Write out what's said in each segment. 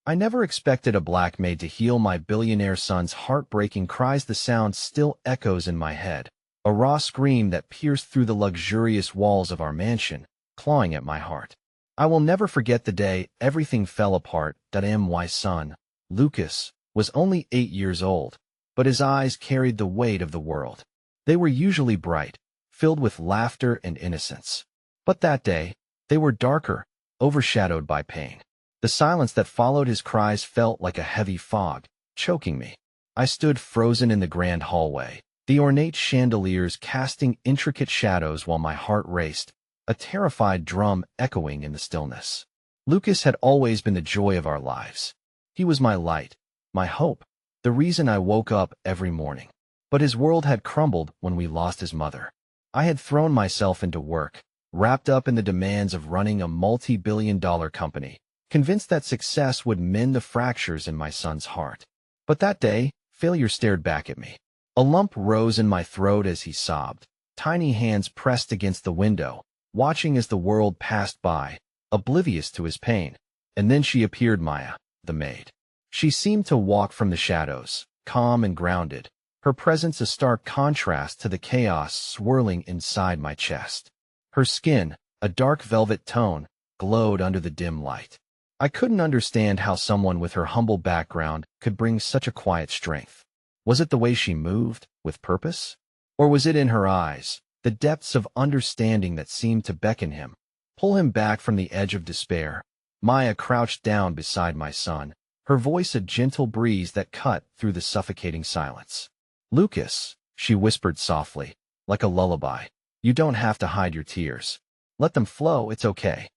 I never expected a black maid to heal my billionaire son's heartbreaking cries. The sound still echoes in my head, a raw scream that pierced through the luxurious walls of our mansion, clawing at my heart. I will never forget the day everything fell apart. My son, Lucas, was only 8 years old, but his eyes carried the weight of the world. They were usually bright, filled with laughter and innocence. But that day, they were darker, overshadowed by pain. The silence that followed his cries felt like a heavy fog, choking me. I stood frozen in the grand hallway, the ornate chandeliers casting intricate shadows while my heart raced, a terrified drum echoing in the stillness. Lucas had always been the joy of our lives. He was my light, my hope, the reason I woke up every morning. But his world had crumbled when we lost his mother. I had thrown myself into work, wrapped up in the demands of running a multi-billion-dollar company, convinced that success would mend the fractures in my son's heart. But that day, failure stared back at me. A lump rose in my throat as he sobbed, tiny hands pressed against the window, watching as the world passed by, oblivious to his pain. And then she appeared, Maya, the maid. She seemed to walk from the shadows, calm and grounded, her presence a stark contrast to the chaos swirling inside my chest. Her skin, a dark velvet tone, glowed under the dim light. I couldn't understand how someone with her humble background could bring such a quiet strength. Was it the way she moved, with purpose? Or was it in her eyes, the depths of understanding that seemed to beckon him, pull him back from the edge of despair? Maya crouched down beside my son, her voice a gentle breeze that cut through the suffocating silence. Lucas, she whispered softly, like a lullaby, you don't have to hide your tears. Let them flow, it's okay.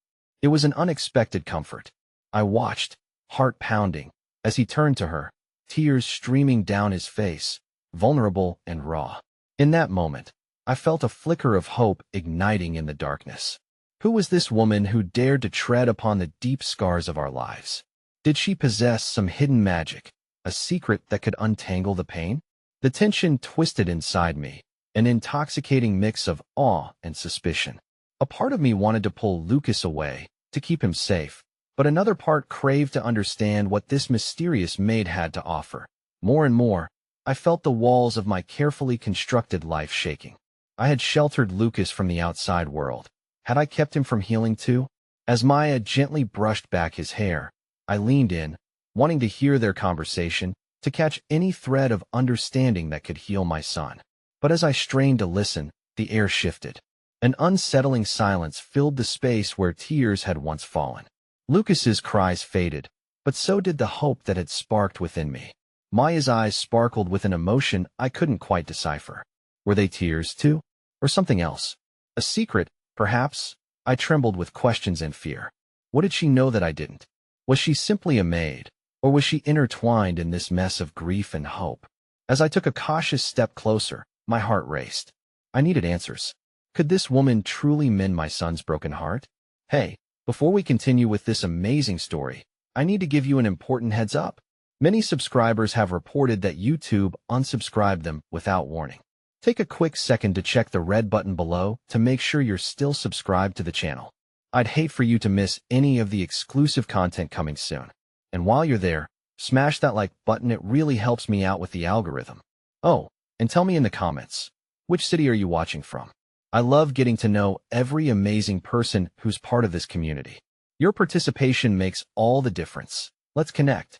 It was an unexpected comfort. I watched, heart pounding, as he turned to her, tears streaming down his face, vulnerable and raw. In that moment, I felt a flicker of hope igniting in the darkness. Who was this woman who dared to tread upon the deep scars of our lives? Did she possess some hidden magic, a secret that could untangle the pain? The tension twisted inside me, an intoxicating mix of awe and suspicion. A part of me wanted to pull Lucas away, to keep him safe, but another part craved to understand what this mysterious maid had to offer. More and more, I felt the walls of my carefully constructed life shaking. I had sheltered Lucas from the outside world. Had I kept him from healing too? As Maya gently brushed back his hair, I leaned in, wanting to hear their conversation, to catch any thread of understanding that could heal my son. But as I strained to listen, the air shifted. An unsettling silence filled the space where tears had once fallen. Lucas's cries faded, but so did the hope that had sparked within me. Maya's eyes sparkled with an emotion I couldn't quite decipher. Were they tears too? Or something else? A secret, perhaps? I trembled with questions and fear. What did she know that I didn't? Was she simply a maid, or was she intertwined in this mess of grief and hope? As I took a cautious step closer, my heart raced. I needed answers. Could this woman truly mend my son's broken heart? Hey, before we continue with this amazing story, I need to give you an important heads up. Many subscribers have reported that YouTube unsubscribed them without warning. Take a quick second to check the red button below to make sure you're still subscribed to the channel. I'd hate for you to miss any of the exclusive content coming soon. And while you're there, smash that like button, it really helps me out with the algorithm. Oh, and tell me in the comments, which city are you watching from? I love getting to know every amazing person who's part of this community. Your participation makes all the difference. Let's connect.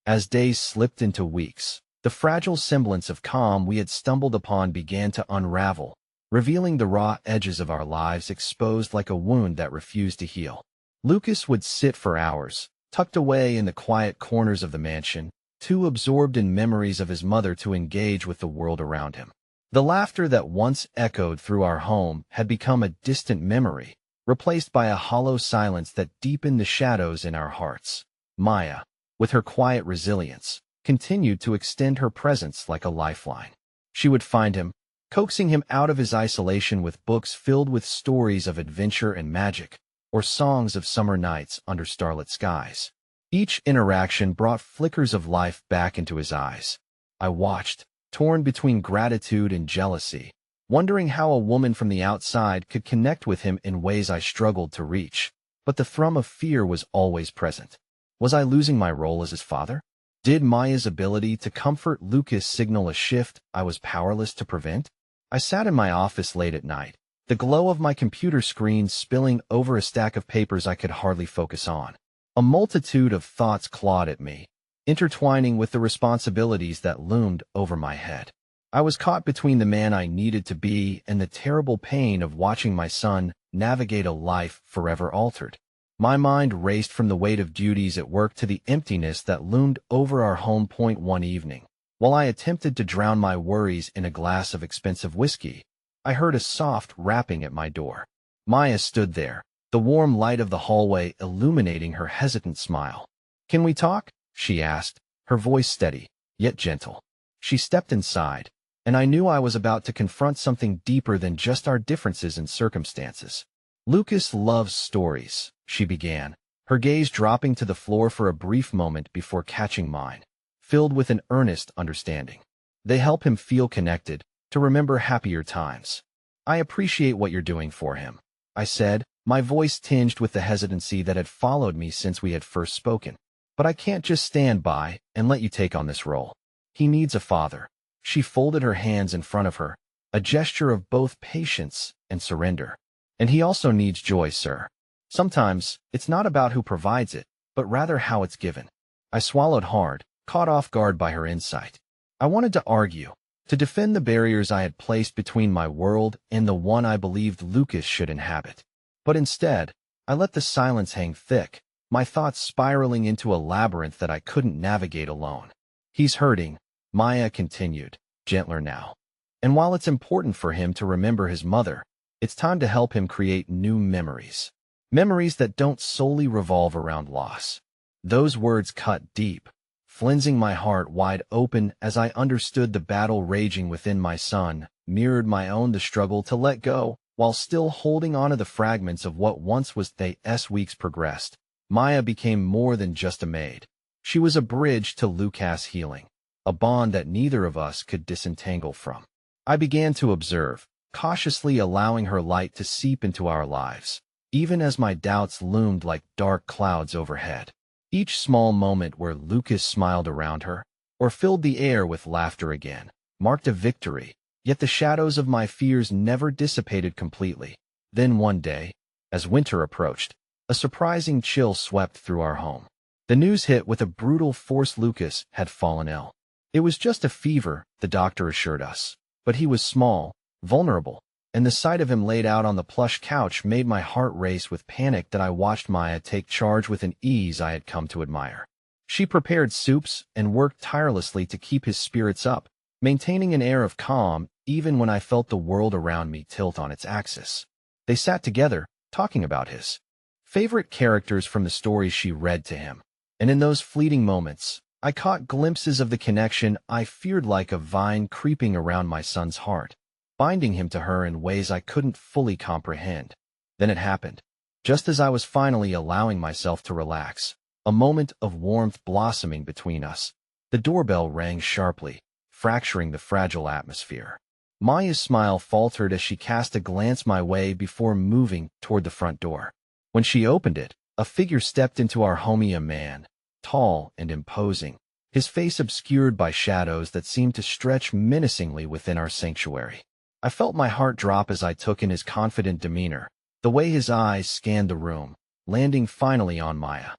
As days slipped into weeks, the fragile semblance of calm we had stumbled upon began to unravel, revealing the raw edges of our lives exposed like a wound that refused to heal. Lucas would sit for hours, tucked away in the quiet corners of the mansion, too absorbed in memories of his mother to engage with the world around him. The laughter that once echoed through our home had become a distant memory, replaced by a hollow silence that deepened the shadows in our hearts. Maya, with her quiet resilience, continued to extend her presence like a lifeline. She would find him, coaxing him out of his isolation with books filled with stories of adventure and magic, or songs of summer nights under starlit skies. Each interaction brought flickers of life back into his eyes. I watched, torn between gratitude and jealousy, wondering how a woman from the outside could connect with him in ways I struggled to reach. But the thrum of fear was always present. Was I losing my role as his father? Did Maya's ability to comfort Lucas signal a shift I was powerless to prevent? I sat in my office late at night, the glow of my computer screen spilling over a stack of papers I could hardly focus on. A multitude of thoughts clawed at me, intertwining with the responsibilities that loomed over my head. I was caught between the man I needed to be and the terrible pain of watching my son navigate a life forever altered. My mind raced from the weight of duties at work to the emptiness that loomed over our home point one evening. While I attempted to drown my worries in a glass of expensive whiskey, I heard a soft rapping at my door. Maya stood there, the warm light of the hallway illuminating her hesitant smile. "Can we talk?" she asked, her voice steady, yet gentle. She stepped inside, and I knew I was about to confront something deeper than just our differences in circumstances. "Lucas loves stories," she began, her gaze dropping to the floor for a brief moment before catching mine, filled with an earnest understanding. "They help him feel connected, to remember happier times." "I appreciate what you're doing for him," I said, my voice tinged with the hesitancy that had followed me since we had first spoken. "But I can't just stand by and let you take on this role. He needs a father." She folded her hands in front of her, a gesture of both patience and surrender. "And he also needs joy, sir. Sometimes, it's not about who provides it, but rather how it's given." I swallowed hard, caught off guard by her insight. I wanted to argue, to defend the barriers I had placed between my world and the one I believed Lucas should inhabit. But instead, I let the silence hang thick, my thoughts spiraling into a labyrinth that I couldn't navigate alone. "He's hurting," Maya continued, gentler now. "And while it's important for him to remember his mother, it's time to help him create new memories. Memories that don't solely revolve around loss." Those words cut deep, flensing my heart wide open as I understood the battle raging within my son mirrored my own, the struggle to let go, while still holding on to the fragments of what once was they. As weeks progressed, Maya became more than just a maid. She was a bridge to Lucas' healing, a bond that neither of us could disentangle from. I began to observe, cautiously allowing her light to seep into our lives, even as my doubts loomed like dark clouds overhead. Each small moment where Lucas smiled around her, or filled the air with laughter again, marked a victory, yet the shadows of my fears never dissipated completely. Then one day, as winter approached, a surprising chill swept through our home. The news hit with a brutal force: Lucas had fallen ill. It was just a fever, the doctor assured us, but he was small, vulnerable, and the sight of him laid out on the plush couch made my heart race with panic that I watched Maya take charge with an ease I had come to admire. She prepared soups and worked tirelessly to keep his spirits up, maintaining an air of calm even when I felt the world around me tilt on its axis. They sat together, talking about his favorite characters from the stories she read to him, and in those fleeting moments, I caught glimpses of the connection I feared, like a vine creeping around my son's heart, binding him to her in ways I couldn't fully comprehend. Then it happened. Just as I was finally allowing myself to relax, a moment of warmth blossoming between us, the doorbell rang sharply, fracturing the fragile atmosphere. Maya's smile faltered as she cast a glance my way before moving toward the front door. When she opened it, a figure stepped into our home, a man, tall and imposing, his face obscured by shadows that seemed to stretch menacingly within our sanctuary. I felt my heart drop as I took in his confident demeanor, the way his eyes scanned the room, landing finally on Maya.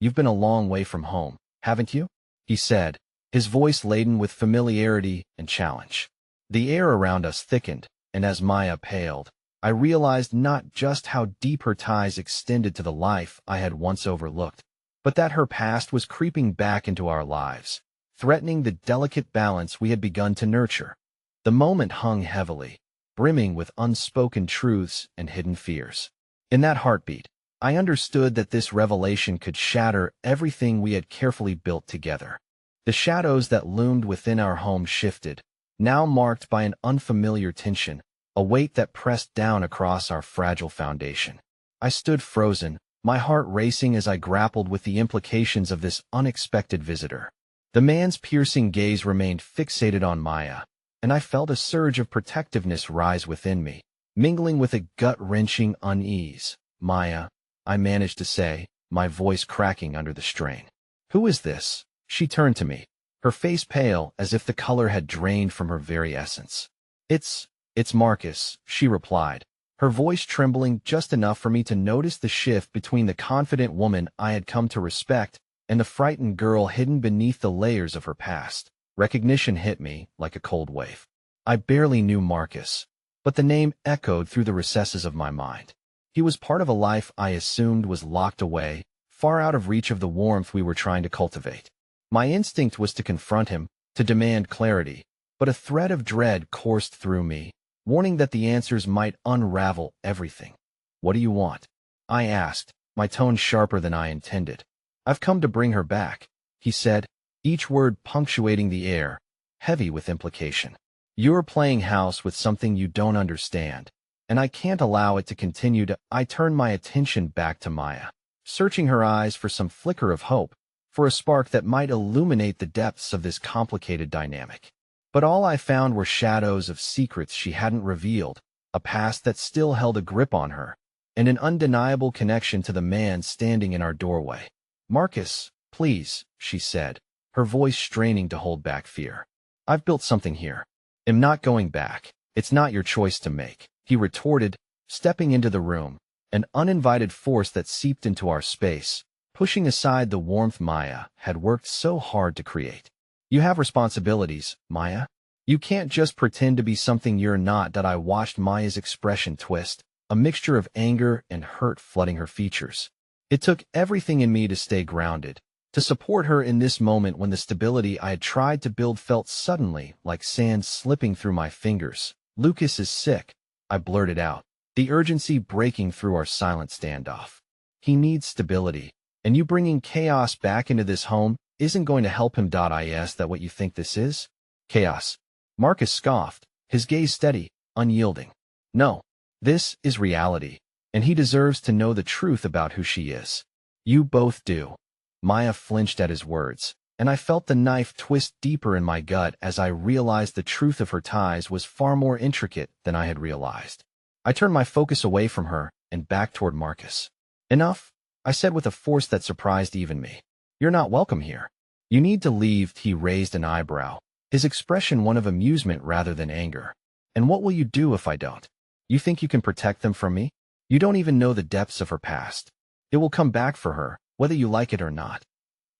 "You've been a long way from home, haven't you?" he said, his voice laden with familiarity and challenge. The air around us thickened, and as Maya paled, I realized not just how deep her ties extended to the life I had once overlooked, but that her past was creeping back into our lives, threatening the delicate balance we had begun to nurture. The moment hung heavily, brimming with unspoken truths and hidden fears. In that heartbeat, I understood that this revelation could shatter everything we had carefully built together. The shadows that loomed within our home shifted, now marked by an unfamiliar tension, a weight that pressed down across our fragile foundation. I stood frozen, my heart racing as I grappled with the implications of this unexpected visitor. The man's piercing gaze remained fixated on Maya, and I felt a surge of protectiveness rise within me, mingling with a gut-wrenching unease. "Maya," I managed to say, my voice cracking under the strain. "Who is this?" She turned to me, her face pale as if the color had drained from her very essence. It's Marcus," she replied, her voice trembling just enough for me to notice the shift between the confident woman I had come to respect and the frightened girl hidden beneath the layers of her past. Recognition hit me like a cold wave. I barely knew Marcus, but the name echoed through the recesses of my mind. He was part of a life I assumed was locked away, far out of reach of the warmth we were trying to cultivate. My instinct was to confront him, to demand clarity, but a thread of dread coursed through me, warning that the answers might unravel everything. "What do you want?" I asked, my tone sharper than I intended. "I've come to bring her back," he said, each word punctuating the air, heavy with implication. "You're playing house with something you don't understand, and I can't allow it to continue to—" I turned my attention back to Maya, searching her eyes for some flicker of hope, for a spark that might illuminate the depths of this complicated dynamic. But all I found were shadows of secrets she hadn't revealed, a past that still held a grip on her, and an undeniable connection to the man standing in our doorway. "Marcus, please," she said, her voice straining to hold back fear. "I've built something here. I'm not going back. It's not your choice to make," he retorted, stepping into the room, an uninvited force that seeped into our space, pushing aside the warmth Maya had worked so hard to create. "You have responsibilities, Maya. You can't just pretend to be something you're not." I watched Maya's expression twist, a mixture of anger and hurt flooding her features. It took everything in me to stay grounded, to support her in this moment when the stability I had tried to build felt suddenly like sand slipping through my fingers. "Lucas is sick," I blurted out, the urgency breaking through our silent standoff. "He needs stability, and you bringing chaos back into this home isn't going to help him. Is that what you think this is? Chaos?" Marcus scoffed, his gaze steady, unyielding. "No, this is reality, and he deserves to know the truth about who she is." "You both do." Maya flinched at his words, and I felt the knife twist deeper in my gut as I realized the truth of her ties was far more intricate than I had realized. I turned my focus away from her and back toward Marcus. "Enough," I said with a force that surprised even me. "You're not welcome here. You need to leave." He raised an eyebrow, his expression one of amusement rather than anger. "And what will you do if I don't? You think you can protect them from me? You don't even know the depths of her past. It will come back for her, whether you like it or not.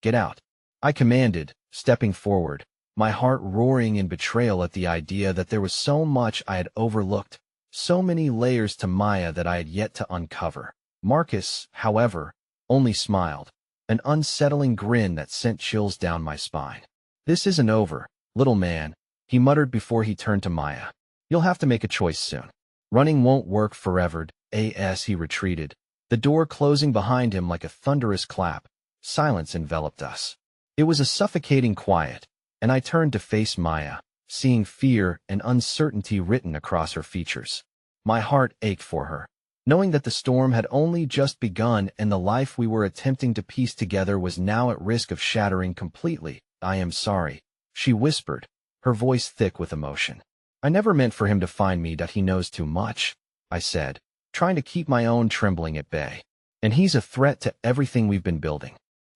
Get out," I commanded, stepping forward, my heart roaring in betrayal at the idea that there was so much I had overlooked, so many layers to Maya that I had yet to uncover. Marcus, however, only smiled, an unsettling grin that sent chills down my spine. "This isn't over, little man," he muttered before he turned to Maya. "You'll have to make a choice soon. Running won't work forever." As he retreated, the door closing behind him like a thunderous clap, silence enveloped us. It was a suffocating quiet, and I turned to face Maya, seeing fear and uncertainty written across her features. My heart ached for her, knowing that the storm had only just begun and the life we were attempting to piece together was now at risk of shattering completely. "I am sorry," she whispered, her voice thick with emotion. "I never meant for him to find me. He knows too much," I said, trying to keep my own trembling at bay. "And he's a threat to everything we've been building.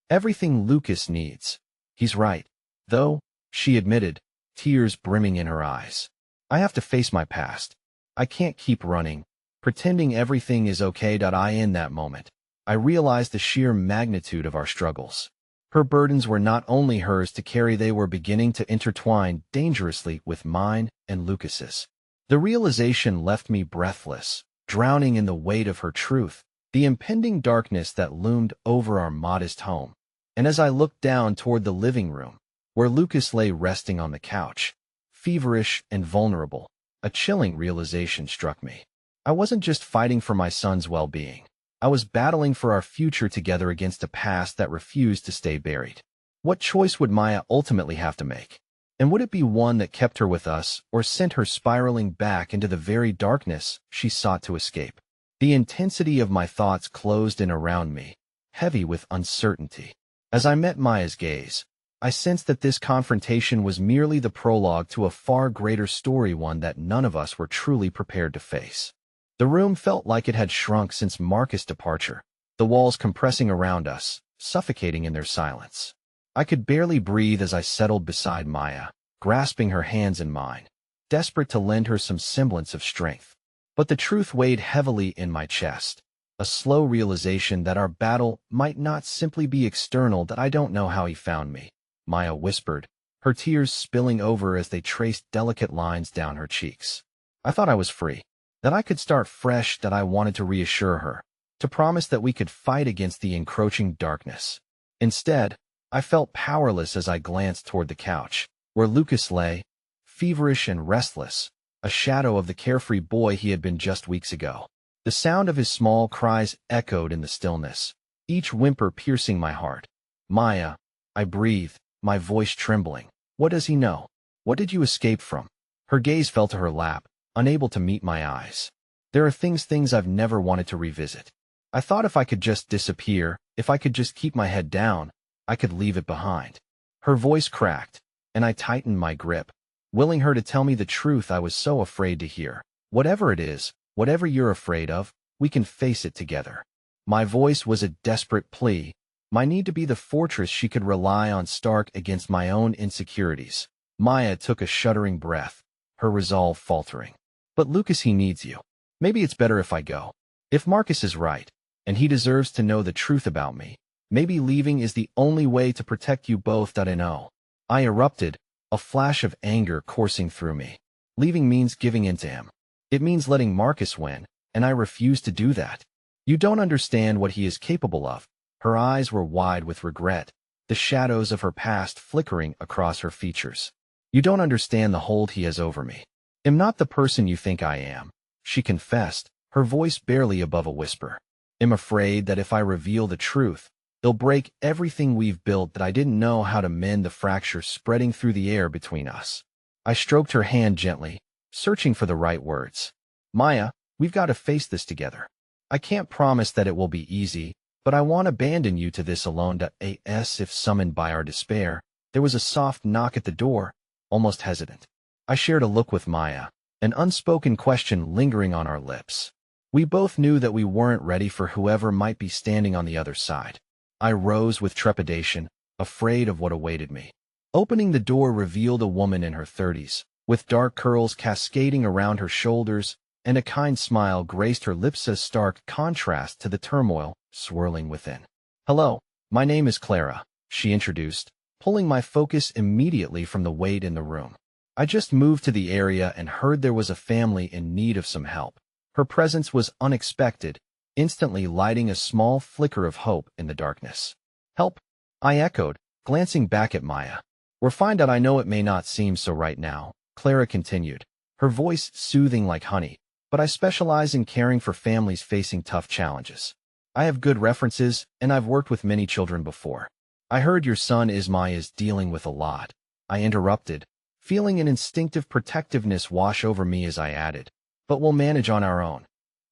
Everything Lucas needs." "He's right, though," she admitted, tears brimming in her eyes. "I have to face my past. I can't keep running, pretending everything is okay. In that moment, I realized the sheer magnitude of our struggles. Her burdens were not only hers to carry, they were beginning to intertwine dangerously with mine and Lucas's. The realization left me breathless, drowning in the weight of her truth, the impending darkness that loomed over our modest home. And as I looked down toward the living room, where Lucas lay resting on the couch, feverish and vulnerable, a chilling realization struck me. I wasn't just fighting for my son's well-being. I was battling for our future together against a past that refused to stay buried. What choice would Maya ultimately have to make? And would it be one that kept her with us or sent her spiraling back into the very darkness she sought to escape? The intensity of my thoughts closed in around me, heavy with uncertainty. As I met Maya's gaze, I sensed that this confrontation was merely the prologue to a far greater story, one that none of us were truly prepared to face. The room felt like it had shrunk since Marcus' departure, the walls compressing around us, suffocating in their silence. I could barely breathe as I settled beside Maya, grasping her hands in mine, desperate to lend her some semblance of strength. But the truth weighed heavily in my chest, a slow realization that our battle might not simply be external. That I don't know how he found me, Maya whispered, her tears spilling over as they traced delicate lines down her cheeks. I thought I was free, that I could start fresh. That I wanted to reassure her, to promise that we could fight against the encroaching darkness. Instead, I felt powerless as I glanced toward the couch, where Lucas lay, feverish and restless, a shadow of the carefree boy he had been just weeks ago. The sound of his small cries echoed in the stillness, each whimper piercing my heart. Maya, I breathed, my voice trembling. What does he know? What did you escape from? Her gaze fell to her lap, unable to meet my eyes. There are things I've never wanted to revisit. I thought if I could just disappear, if I could just keep my head down, I could leave it behind. Her voice cracked, and I tightened my grip, willing her to tell me the truth I was so afraid to hear. Whatever it is, whatever you're afraid of, we can face it together. My voice was a desperate plea, my need to be the fortress she could rely on stark against my own insecurities. Maya took a shuddering breath, her resolve faltering. But Lucas, he needs you. Maybe it's better if I go. If Marcus is right, and he deserves to know the truth about me, maybe leaving is the only way to protect you both. I know. I erupted, a flash of anger coursing through me. Leaving means giving in to him. It means letting Marcus win, and I refuse to do that. You don't understand what he is capable of. Her eyes were wide with regret, the shadows of her past flickering across her features. You don't understand the hold he has over me. I'm not the person you think I am, she confessed, her voice barely above a whisper. I'm afraid that if I reveal the truth, it'll break everything we've built. That I didn't know how to mend the fracture spreading through the air between us. I stroked her hand gently, searching for the right words. Maya, we've got to face this together. I can't promise that it will be easy, but I won't abandon you to this alone. As if summoned by our despair, there was a soft knock at the door, almost hesitant. I shared a look with Maya, an unspoken question lingering on our lips. We both knew that we weren't ready for whoever might be standing on the other side. I rose with trepidation, afraid of what awaited me. Opening the door revealed a woman in her 30s, with dark curls cascading around her shoulders, and a kind smile graced her lips, a stark contrast to the turmoil swirling within. Hello, my name is Clara, she introduced, pulling my focus immediately from the weight in the room. I just moved to the area and heard there was a family in need of some help. Her presence was unexpected, instantly lighting a small flicker of hope in the darkness. Help? I echoed, glancing back at Maya. We're fine. I know it may not seem so right now, Clara continued, her voice soothing like honey, but I specialize in caring for families facing tough challenges. I have good references, and I've worked with many children before. I heard your son Ismai is dealing with a lot. I interrupted, feeling an instinctive protectiveness wash over me as I added, but we'll manage on our own.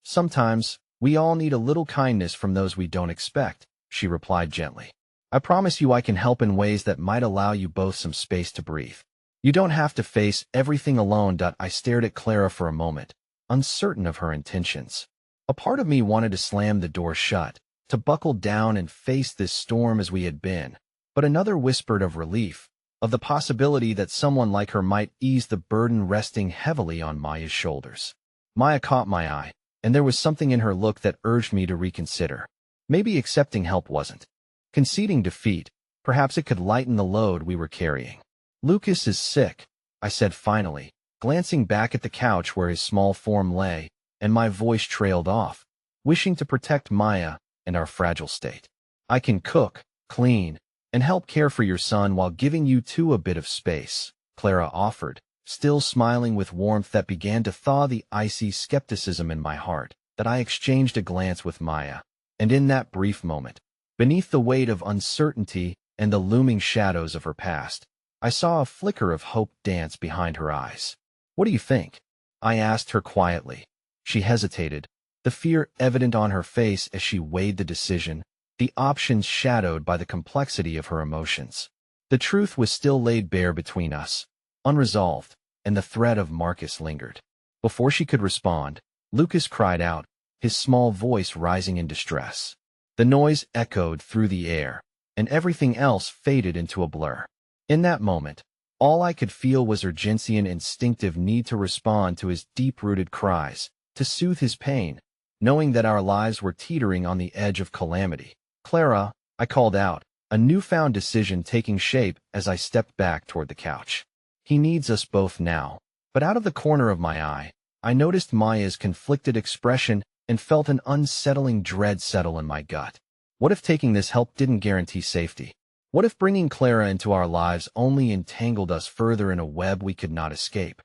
Sometimes, we all need a little kindness from those we don't expect, she replied gently. I promise you I can help in ways that might allow you both some space to breathe. You don't have to face everything alone. I stared at Clara for a moment, uncertain of her intentions. A part of me wanted to slam the door shut, to buckle down and face this storm as we had been, but another whispered of relief, of the possibility that someone like her might ease the burden resting heavily on Maya's shoulders. Maya caught my eye, and there was something in her look that urged me to reconsider. Maybe accepting help wasn't conceding defeat. Perhaps it could lighten the load we were carrying. Lucas is sick, I said finally, glancing back at the couch where his small form lay, and my voice trailed off, wishing to protect Maya and our fragile state. I can cook, clean, and help care for your son while giving you two a bit of space, Clara offered, still smiling with warmth that began to thaw the icy skepticism in my heart. That I exchanged a glance with Maya, and in that brief moment, beneath the weight of uncertainty and the looming shadows of her past, I saw a flicker of hope dance behind her eyes. What do you think? I asked her quietly. She hesitated, the fear evident on her face as she weighed the decision, the options shadowed by the complexity of her emotions. The truth was still laid bare between us, unresolved, and the threat of Marcus lingered. Before she could respond, Lucas cried out, his small voice rising in distress. The noise echoed through the air, and everything else faded into a blur. In that moment, all I could feel was Urgency's instinctive need to respond to his deep-rooted cries, to soothe his pain, knowing that our lives were teetering on the edge of calamity. "Clara," I called out, a newfound decision taking shape as I stepped back toward the couch. "He needs us both now." But out of the corner of my eye, I noticed Maya's conflicted expression and felt an unsettling dread settle in my gut. What if taking this help didn't guarantee safety? What if bringing Clara into our lives only entangled us further in a web we could not escape?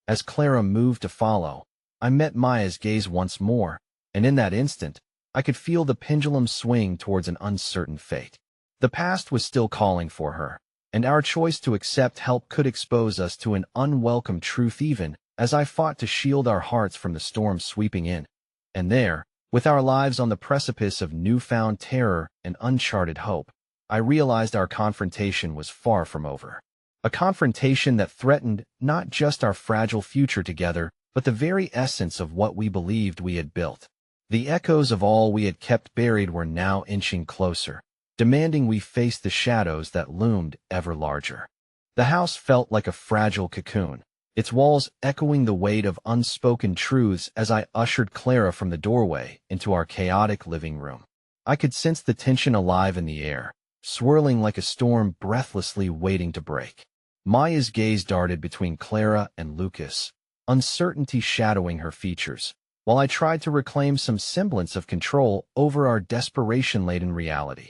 As Clara moved to follow, I met Maya's gaze once more, and in that instant, I could feel the pendulum swing towards an uncertain fate. The past was still calling for her, and our choice to accept help could expose us to an unwelcome truth even as I fought to shield our hearts from the storm sweeping in. And there, with our lives on the precipice of newfound terror and uncharted hope, I realized our confrontation was far from over. A confrontation that threatened not just our fragile future together, but the very essence of what we believed we had built. The echoes of all we had kept buried were now inching closer, demanding we face the shadows that loomed ever larger. The house felt like a fragile cocoon, its walls echoing the weight of unspoken truths as I ushered Clara from the doorway into our chaotic living room. I could sense the tension alive in the air, swirling like a storm breathlessly waiting to break. Maya's gaze darted between Clara and Lucas, uncertainty shadowing her features, while I tried to reclaim some semblance of control over our desperation-laden reality.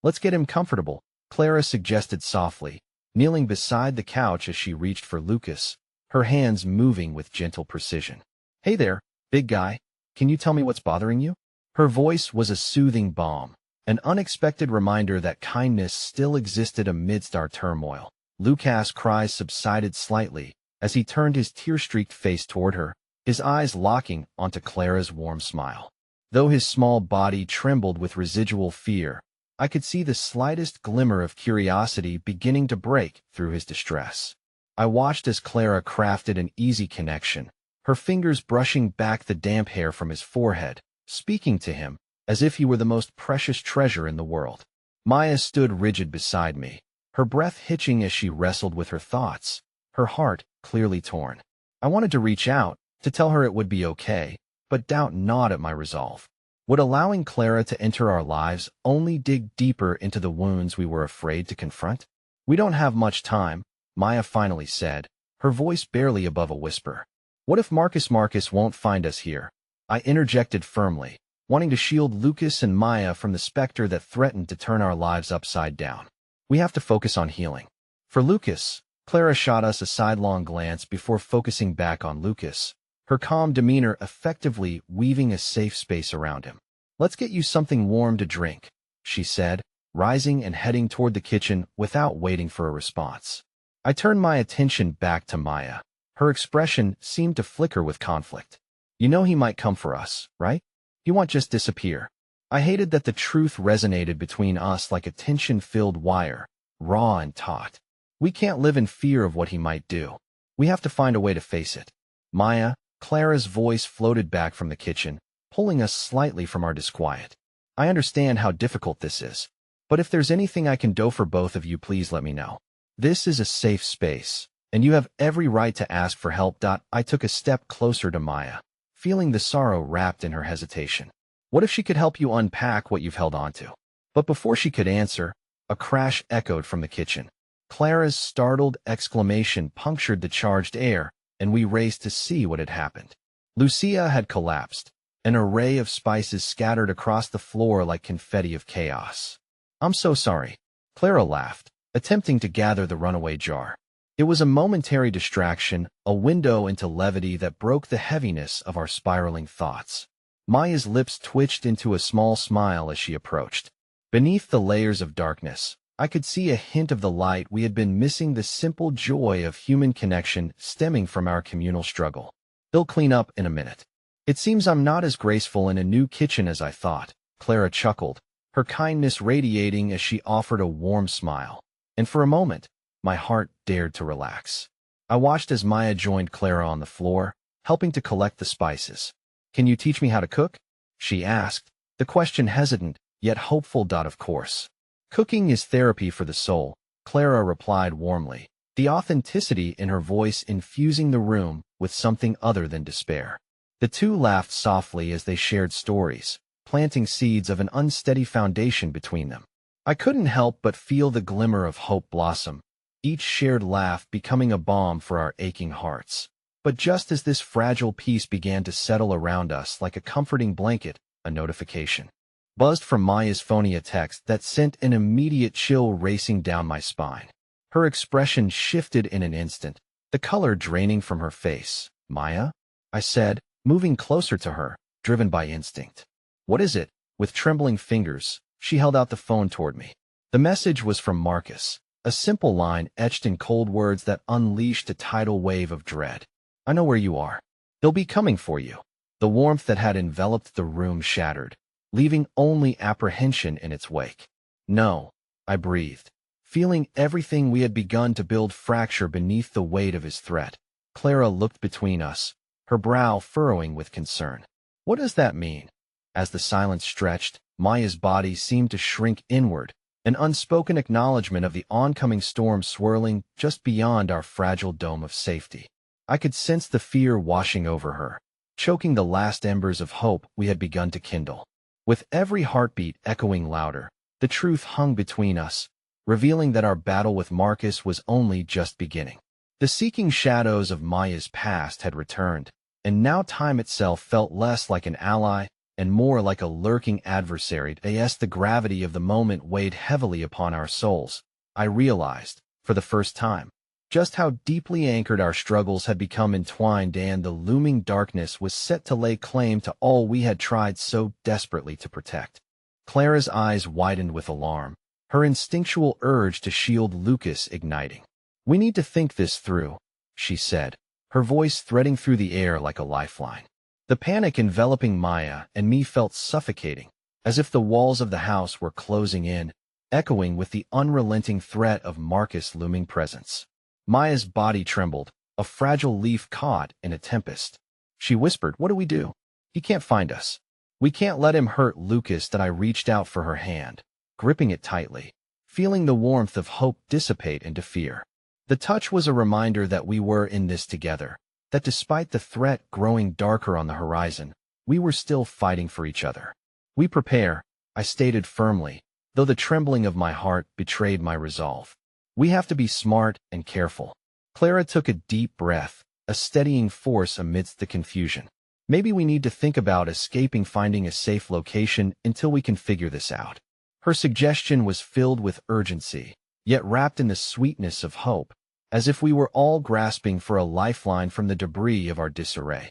"Let's get him comfortable," Clara suggested softly, kneeling beside the couch as she reached for Lucas, her hands moving with gentle precision. "Hey there, big guy, can you tell me what's bothering you?" Her voice was a soothing balm, an unexpected reminder that kindness still existed amidst our turmoil. Lucas' cries subsided slightly as he turned his tear-streaked face toward her, his eyes locking onto Clara's warm smile. Though his small body trembled with residual fear, I could see the slightest glimmer of curiosity beginning to break through his distress. I watched as Clara crafted an easy connection, her fingers brushing back the damp hair from his forehead, speaking to him as if he were the most precious treasure in the world. Maya stood rigid beside me, her breath hitching as she wrestled with her thoughts, her heart clearly torn. I wanted to reach out, to tell her it would be okay, but doubt gnawed at my resolve. Would allowing Clara to enter our lives only dig deeper into the wounds we were afraid to confront? "We don't have much time," Maya finally said, her voice barely above a whisper. "What if Marcus won't find us here?" I interjected firmly, wanting to shield Lucas and Maya from the specter that threatened to turn our lives upside down. "We have to focus on healing." For Lucas, Clara shot us a sidelong glance before focusing back on Lucas, her calm demeanor effectively weaving a safe space around him. "Let's get you something warm to drink," she said, rising and heading toward the kitchen without waiting for a response. I turned my attention back to Maya. Her expression seemed to flicker with conflict. "You know he might come for us, right? He won't just disappear." I hated that the truth resonated between us like a tension-filled wire, raw and taut. We can't live in fear of what he might do. We have to find a way to face it. "Maya," Clara's voice floated back from the kitchen, pulling us slightly from our disquiet. "I understand how difficult this is, but if there's anything I can do for both of you, please let me know. This is a safe space, and you have every right to ask for help." I took a step closer to Maya, feeling the sorrow wrapped in her hesitation. What if she could help you unpack what you've held onto? But before she could answer, a crash echoed from the kitchen. Clara's startled exclamation punctured the charged air, and we raced to see what had happened. Lucia had collapsed, an array of spices scattered across the floor like confetti of chaos. "I'm so sorry," Clara laughed, attempting to gather the runaway jar. It was a momentary distraction, a window into levity that broke the heaviness of our spiraling thoughts. Maya's lips twitched into a small smile as she approached. Beneath the layers of darkness, I could see a hint of the light we had been missing, the simple joy of human connection stemming from our communal struggle. "They'll clean up in a minute." "It seems I'm not as graceful in a new kitchen as I thought," Clara chuckled, her kindness radiating as she offered a warm smile. And for a moment, my heart dared to relax. I watched as Maya joined Clara on the floor, helping to collect the spices. "Can you teach me how to cook?" she asked, the question hesitant, yet hopeful. Of course. Cooking is therapy for the soul, Clara replied warmly, the authenticity in her voice infusing the room with something other than despair. The two laughed softly as they shared stories, planting seeds of an unsteady foundation between them. I couldn't help but feel the glimmer of hope blossom, each shared laugh becoming a balm for our aching hearts. But just as this fragile peace began to settle around us like a comforting blanket, a notification buzzed from Maya's phony, a text that sent an immediate chill racing down my spine. Her expression shifted in an instant, the color draining from her face. Maya? I said, moving closer to her, driven by instinct. What is it? With trembling fingers, she held out the phone toward me. The message was from Marcus, a simple line etched in cold words that unleashed a tidal wave of dread. I know where you are. They'll be coming for you. The warmth that had enveloped the room shattered, leaving only apprehension in its wake. No, I breathed, feeling everything we had begun to build fracture beneath the weight of his threat. Clara looked between us, her brow furrowing with concern. What does that mean? As the silence stretched, Maya's body seemed to shrink inward, an unspoken acknowledgement of the oncoming storm swirling just beyond our fragile dome of safety. I could sense the fear washing over her, choking the last embers of hope we had begun to kindle. With every heartbeat echoing louder, the truth hung between us, revealing that our battle with Marcus was only just beginning. The seeking shadows of Maya's past had returned, and now time itself felt less like an ally and more like a lurking adversary. As the gravity of the moment weighed heavily upon our souls, I realized, for the first time, just how deeply anchored our struggles had become entwined, and the looming darkness was set to lay claim to all we had tried so desperately to protect. Clara's eyes widened with alarm, her instinctual urge to shield Lucas igniting. We need to think this through, she said, her voice threading through the air like a lifeline. The panic enveloping Maya and me felt suffocating, as if the walls of the house were closing in, echoing with the unrelenting threat of Marcus' looming presence. Maya's body trembled, a fragile leaf caught in a tempest. She whispered, "What do we do? He can't find us. We can't let him hurt Lucas." That I reached out for her hand, gripping it tightly, feeling the warmth of hope dissipate into fear. The touch was a reminder that we were in this together, that despite the threat growing darker on the horizon, we were still fighting for each other. "We prepare," I stated firmly, though the trembling of my heart betrayed my resolve. "We have to be smart and careful." Clara took a deep breath, a steadying force amidst the confusion. "Maybe we need to think about escaping, finding a safe location until we can figure this out." Her suggestion was filled with urgency, yet wrapped in the sweetness of hope, as if we were all grasping for a lifeline from the debris of our disarray.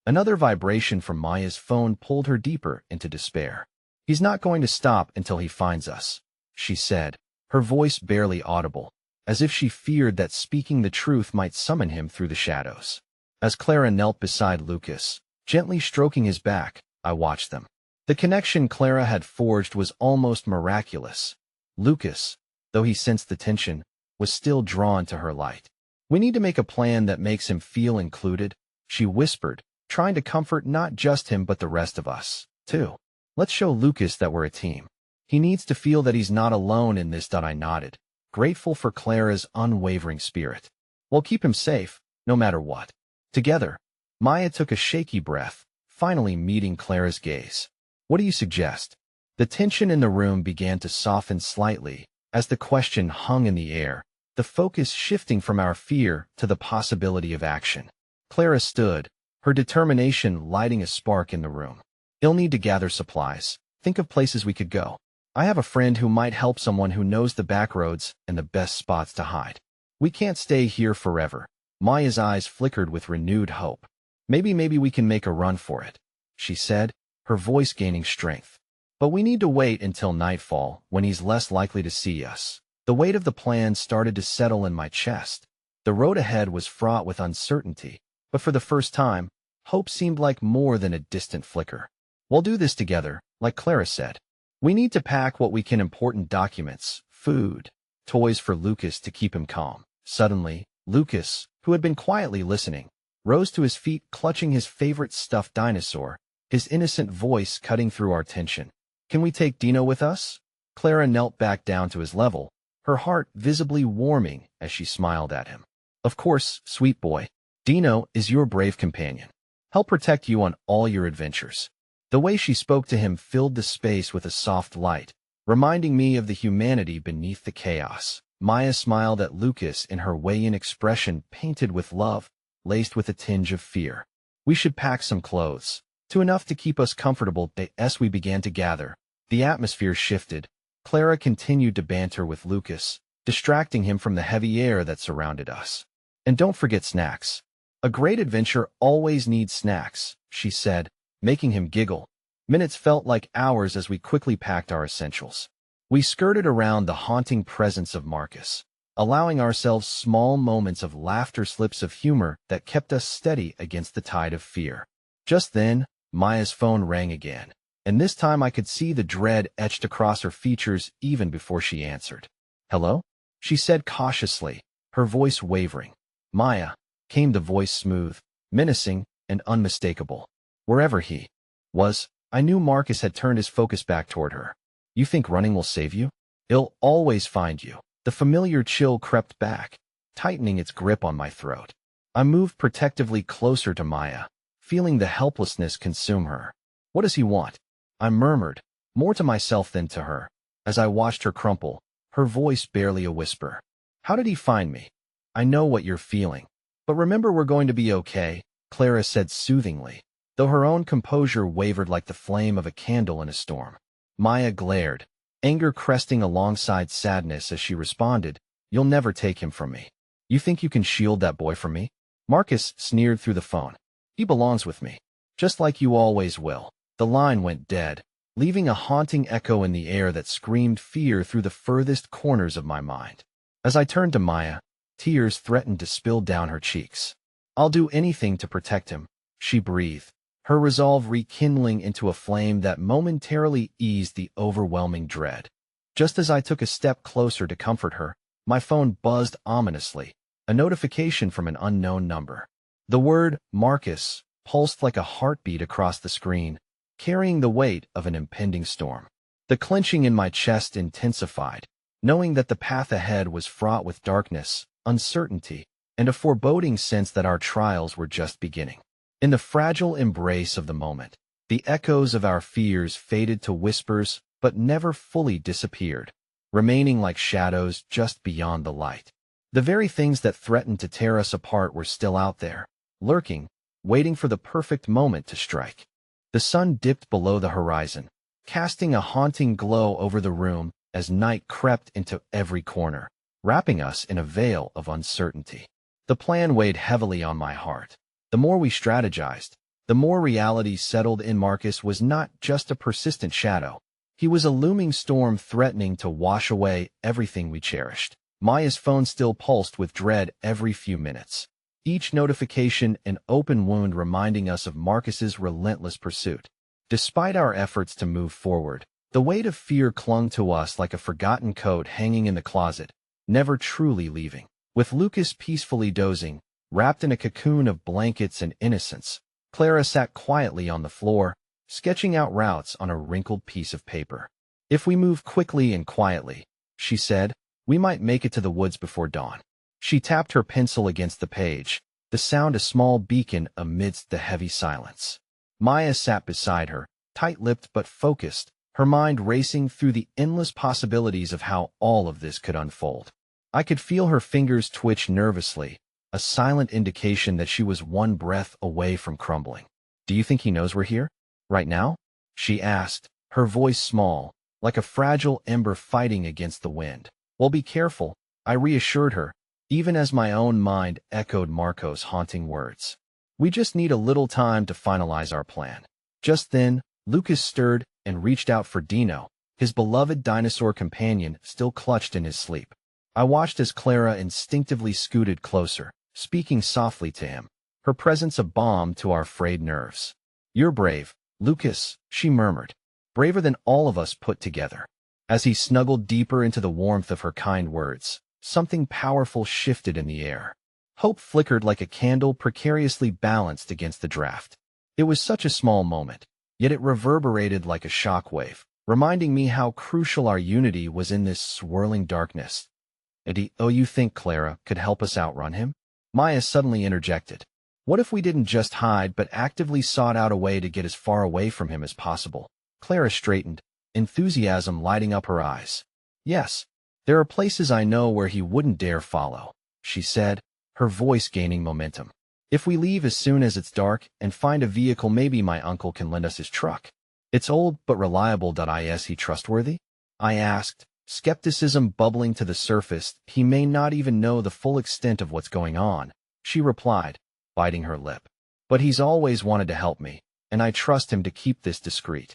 Another vibration from Maya's phone pulled her deeper into despair. "He's not going to stop until he finds us," she said, her voice barely audible, as if she feared that speaking the truth might summon him through the shadows. As Clara knelt beside Lucas, gently stroking his back, I watched them. The connection Clara had forged was almost miraculous. Lucas, though he sensed the tension, was still drawn to her light. "We need to make a plan that makes him feel included," she whispered, trying to comfort not just him but the rest of us, too. "Let's show Lucas that we're a team. He needs to feel that he's not alone in this." I nodded, grateful for Clara's unwavering spirit. "We'll keep him safe, no matter what." Together, Maya took a shaky breath, finally meeting Clara's gaze. "What do you suggest?" The tension in the room began to soften slightly as the question hung in the air, the focus shifting from our fear to the possibility of action. Clara stood, her determination lighting a spark in the room. "He'll need to gather supplies. Think of places we could go. I have a friend who might help, someone who knows the back roads and the best spots to hide. We can't stay here forever." Maya's eyes flickered with renewed hope. Maybe we can make a run for it," she said, her voice gaining strength. "But we need to wait until nightfall, when he's less likely to see us." The weight of the plan started to settle in my chest. The road ahead was fraught with uncertainty, but for the first time, hope seemed like more than a distant flicker. "We'll do this together," like Clara said. "We need to pack what we can: important documents, food, toys for Lucas to keep him calm." Suddenly, Lucas, who had been quietly listening, rose to his feet, clutching his favorite stuffed dinosaur, his innocent voice cutting through our tension. Can we take Dino with us? Clara knelt back down to his level, her heart visibly warming as she smiled at him. Of course, sweet boy. Dino is your brave companion. He'll protect you on all your adventures. The way she spoke to him filled the space with a soft light, reminding me of the humanity beneath the chaos. Maya smiled at Lucas in her way-in expression painted with love, laced with a tinge of fear. We should pack some clothes, too enough to keep us comfortable. As we began to gather, the atmosphere shifted. Clara continued to banter with Lucas, distracting him from the heavy air that surrounded us. And don't forget snacks. A great adventure always needs snacks, she said, making him giggle. Minutes felt like hours as we quickly packed our essentials. We skirted around the haunting presence of Marcus, allowing ourselves small moments of laughter, slips of humor that kept us steady against the tide of fear. Just then, Maya's phone rang again, and this time I could see the dread etched across her features even before she answered. "Hello?" she said cautiously, her voice wavering. "Maya," came the voice, smooth, menacing, and unmistakable. Wherever he was, I knew Marcus had turned his focus back toward her. "You think running will save you? It'll always find you." The familiar chill crept back, tightening its grip on my throat. I moved protectively closer to Maya, feeling the helplessness consume her. "What does he want?" I murmured, more to myself than to her, as I watched her crumple, her voice barely a whisper. "How did he find me? I know what you're feeling. But remember, we're going to be okay," Clara said soothingly, though her own composure wavered like the flame of a candle in a storm. Maya glared, anger cresting alongside sadness as she responded, "You'll never take him from me. You think you can shield that boy from me?" Marcus sneered through the phone. "He belongs with me, just like you always will." The line went dead, leaving a haunting echo in the air that screamed fear through the furthest corners of my mind. As I turned to Maya, tears threatened to spill down her cheeks. "I'll do anything to protect him," she breathed, her resolve rekindling into a flame that momentarily eased the overwhelming dread. Just as I took a step closer to comfort her, my phone buzzed ominously, a notification from an unknown number. The word Marcus pulsed like a heartbeat across the screen, carrying the weight of an impending storm. The clenching in my chest intensified, knowing that the path ahead was fraught with darkness, uncertainty, and a foreboding sense that our trials were just beginning. In the fragile embrace of the moment, the echoes of our fears faded to whispers but never fully disappeared, remaining like shadows just beyond the light. The very things that threatened to tear us apart were still out there, lurking, waiting for the perfect moment to strike. The sun dipped below the horizon, casting a haunting glow over the room as night crept into every corner, wrapping us in a veil of uncertainty. The plan weighed heavily on my heart. The more we strategized, the more reality settled in. Marcus was not just a persistent shadow. He was a looming storm threatening to wash away everything we cherished. Maya's phone still pulsed with dread every few minutes, each notification an open wound reminding us of Marcus's relentless pursuit. Despite our efforts to move forward, the weight of fear clung to us like a forgotten coat hanging in the closet, never truly leaving. With Lucas peacefully dozing, wrapped in a cocoon of blankets and innocence, Clara sat quietly on the floor, sketching out routes on a wrinkled piece of paper. "If we move quickly and quietly," she said, "we might make it to the woods before dawn." She tapped her pencil against the page, the sound a small beacon amidst the heavy silence. Maya sat beside her, tight-lipped but focused, her mind racing through the endless possibilities of how all of this could unfold. I could feel her fingers twitch nervously, a silent indication that she was one breath away from crumbling. "Do you think he knows we're here? Right now?" she asked, her voice small, like a fragile ember fighting against the wind. "Well, be careful," I reassured her, even as my own mind echoed Marco's haunting words. "We just need a little time to finalize our plan." Just then, Lucas stirred and reached out for Dino, his beloved dinosaur companion still clutched in his sleep. I watched as Clara instinctively scooted closer, speaking softly to him, her presence a balm to our frayed nerves. "You're brave, Lucas," she murmured, "braver than all of us put together." As he snuggled deeper into the warmth of her kind words, something powerful shifted in the air. Hope flickered like a candle precariously balanced against the draft. It was such a small moment, yet it reverberated like a shockwave, reminding me how crucial our unity was in this swirling darkness. You think Clara could help us outrun him? Maya suddenly interjected. What if we didn't just hide but actively sought out a way to get as far away from him as possible? Clara straightened, enthusiasm lighting up her eyes. Yes, there are places I know where he wouldn't dare follow, she said, her voice gaining momentum. If we leave as soon as it's dark and find a vehicle, maybe my uncle can lend us his truck. It's old but reliable. Is he trustworthy? I asked, skepticism bubbling to the surface. He may not even know the full extent of what's going on, she replied, biting her lip. But he's always wanted to help me, and I trust him to keep this discreet.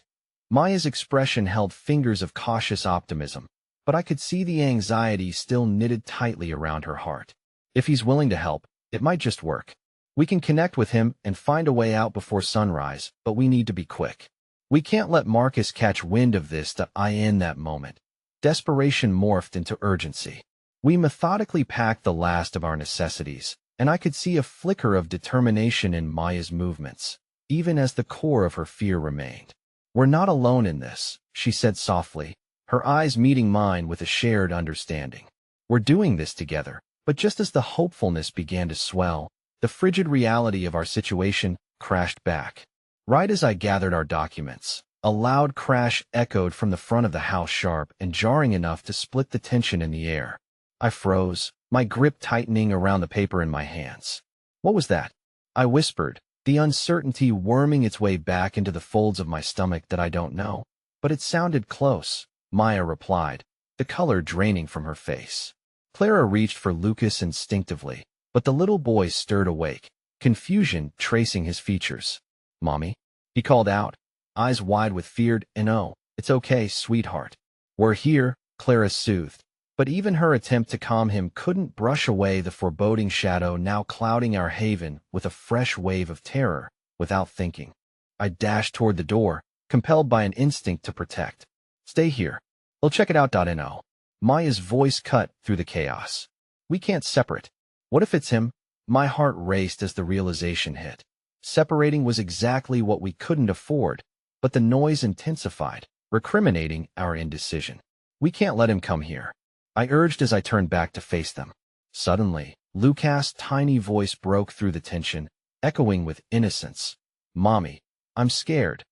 Maya's expression held fingers of cautious optimism, but I could see the anxiety still knitted tightly around her heart. If he's willing to help, it might just work. We can connect with him and find a way out before sunrise, but we need to be quick. We can't let Marcus catch wind of this. In that moment, desperation morphed into urgency. We methodically packed the last of our necessities, and I could see a flicker of determination in Maya's movements, even as the core of her fear remained. We're not alone in this, she said softly, her eyes meeting mine with a shared understanding. We're doing this together. But just as the hopefulness began to swell, the frigid reality of our situation crashed back. Right as I gathered our documents, a loud crash echoed from the front of the house, sharp and jarring enough to split the tension in the air. I froze, my grip tightening around the paper in my hands. What was that? I whispered, the uncertainty worming its way back into the folds of my stomach. I don't know. But it sounded close, Maya replied, the color draining from her face. Clara reached for Lucas instinctively, but the little boy stirred awake, confusion tracing his features. Mommy? He called out, eyes wide with fear. No, it's okay, sweetheart. We're here, Clara soothed, but even her attempt to calm him couldn't brush away the foreboding shadow now clouding our haven with a fresh wave of terror. Without thinking, I dashed toward the door, compelled by an instinct to protect. Stay here. We'll check it out. No. Maya's voice cut through the chaos. We can't separate. What if it's him? My heart raced as the realization hit. Separating was exactly what we couldn't afford, but the noise intensified, recriminating our indecision. We can't let him come here, I urged as I turned back to face them. Suddenly, Lucas' tiny voice broke through the tension, echoing with innocence. Mommy, I'm scared.